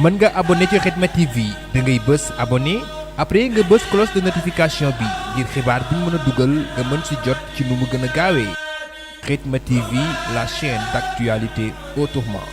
mën nga abonné ci Khidma TV da ngay bës abonné après nga bës cloche de notification bi ngir xibaar bi ñu mën a dugal nga mën ci jot ci nu mu gën a gaawee Khidma TV, la chaîne d'actualité autrement.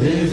Is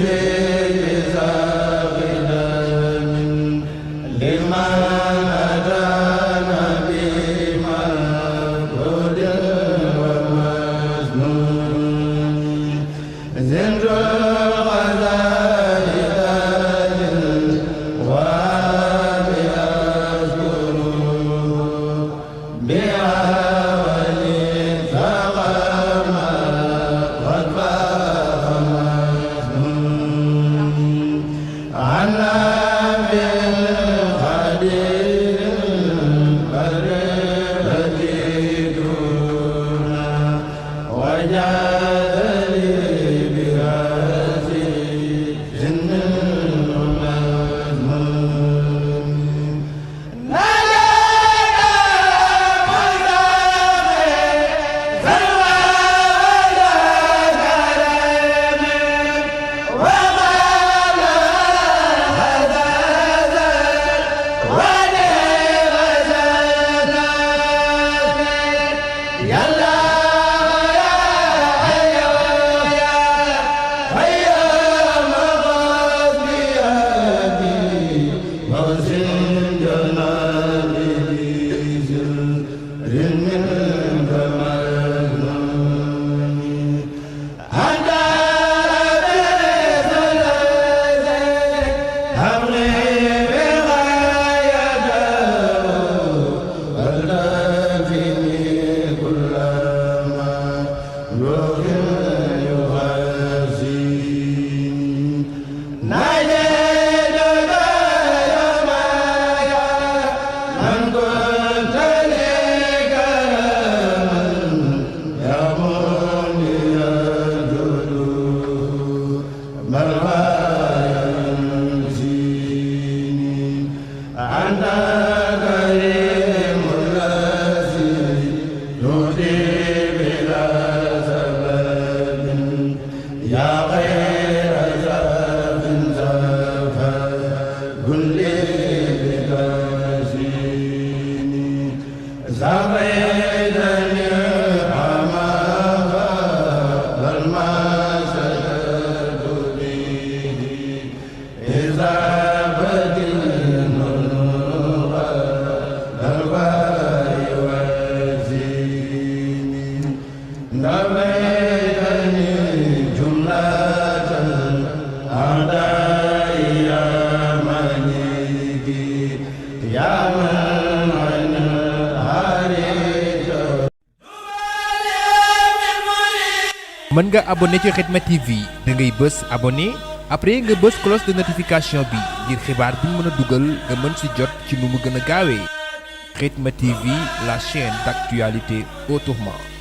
mën nga abonné ci Khidma TV da ngay bës abonné après nga bës cloche de notification bi ngir xibaar bu ñu mën a dugal nga mën ci jot ci nu mu gën a gaawee Khidma TV, la chaîne d'actualité autrement.